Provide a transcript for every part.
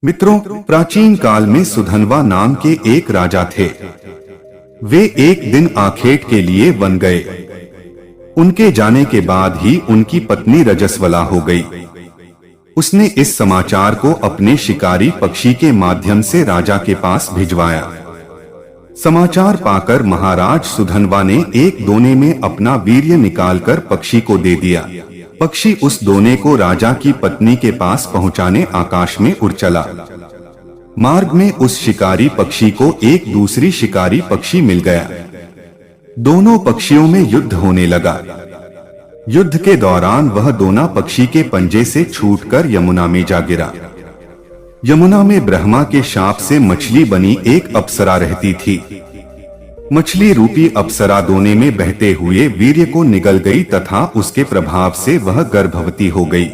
मित्रों, प्राचीन काल में सुधन्वा नाम के एक राजा थे। वे एक दिन आखेट के लिए वन गए। उनके जाने के बाद ही उनकी पत्नी रजस्वला हो गई। उसने इस समाचार को अपने शिकारी पक्षी के माध्यम से राजा के पास भिजवाया। समाचार पाकर महाराज सुधन्वा ने एक दोने में अपना वीर्य निकालकर पक्षी को दे दिया। पक्षी उस दोने को राजा की पत्नी के पास पहुंचाने आकाश में उड़ चला। मार्ग में उस शिकारी पक्षी को एक दूसरी शिकारी पक्षी मिल गया। दोनों पक्षियों में युद्ध होने लगा। युद्ध के दौरान वह दोना पक्षी के पंजे से छूटकर यमुना में जा गिरा। यमुना में ब्रह्मा के शाप से मछली बनी एक अप्सरा रहती थी। मछली रूपी अप्सरा दोने में बहते हुए वीर्य को निगल गई तथा उसके प्रभाव से वह गर्भवती हो गई।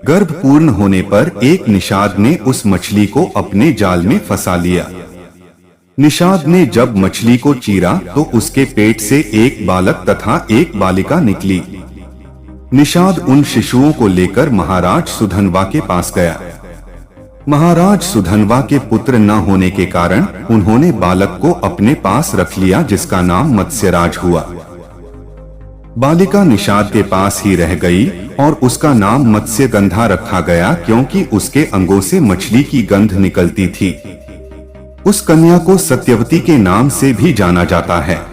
गर्भ पूर्ण होने पर एक निषाद ने उस मछली को अपने जाल में फंसा लिया। निषाद ने जब मछली को चीरा तो उसके पेट से एक बालक तथा एक बालिका निकली। निषाद उन शिशुओं को लेकर महाराज सुधन्वा के पास गया। महाराज सुधन्वा के पुत्र न होने के कारण उन्होंने बालक को अपने पास रख लिया, जिसका नाम मत्स्यराज हुआ। बालिका निषाद के पास ही रह गई और उसका नाम मत्स्यगंधा रखा गया, क्योंकि उसके अंगों से मछली की गंध निकलती थी। उस कन्या को सत्यवती के नाम से भी जाना जाता है।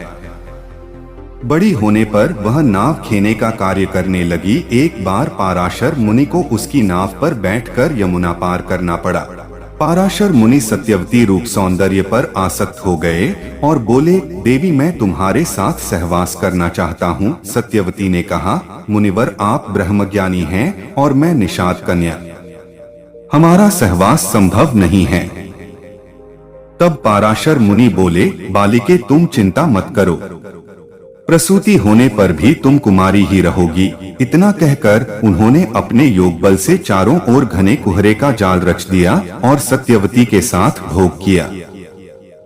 बड़ी होने पर वह नाव खेने का कार्य करने लगी। एक बार पाराशर मुनि को उसकी नाव पर बैठकर यमुना पार करना पड़ा। पाराशर मुनि सत्यवती रूप सौंदर्य पर आसक्त हो गए और बोले, देवी मैं तुम्हारे साथ सहवास करना चाहता हूँ। सत्यवती ने कहा, मुनिवर आप ब्रह्मज्ञानी हैं और मैं निषाद कन्या, हमारा सहवास संभव नहीं है। तब पाराशर मुनि बोले, बालिके तुम चिंता मत करो, प्रसूति होने पर भी तुम कुमारी ही रहोगी। इतना कहकर उन्होंने अपने योग बल से चारों ओर घने कुहरे का जाल रच दिया और सत्यवती के साथ भोग किया।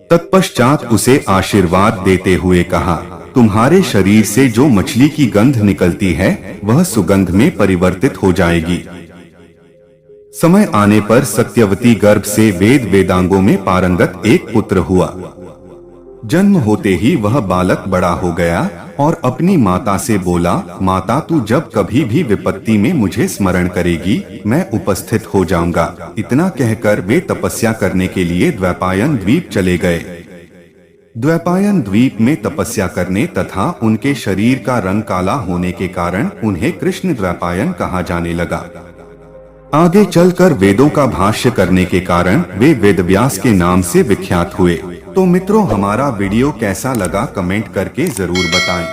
तत्पश्चात उसे आशीर्वाद देते हुए कहा, तुम्हारे शरीर से जो मछली की गंध निकलती है वह सुगंध में परिवर्तित हो जाएगी। समय आने पर सत्यवती गर्भ से वेद वेदांगों में पारंगत एक पुत्र हुआ। जन्म होते ही वह बालक बड़ा हो गया और अपनी माता से बोला, माता तू जब कभी भी विपत्ति में मुझे स्मरण करेगी मैं उपस्थित हो जाऊंगा। इतना कहकर वे तपस्या करने के लिए द्वैपायन द्वीप चले गए। द्वैपायन द्वीप में तपस्या करने तथा उनके शरीर का रंग काला होने के कारण उन्हें कृष्ण द्वैपायन कहा जाने लगा। आगे चलकर वेदों का भाष्य करने के कारण वे वेदव्यास के नाम से विख्यात हुए। तो मित्रों, हमारा वीडियो कैसा लगा कमेंट करके जरूर बताएं।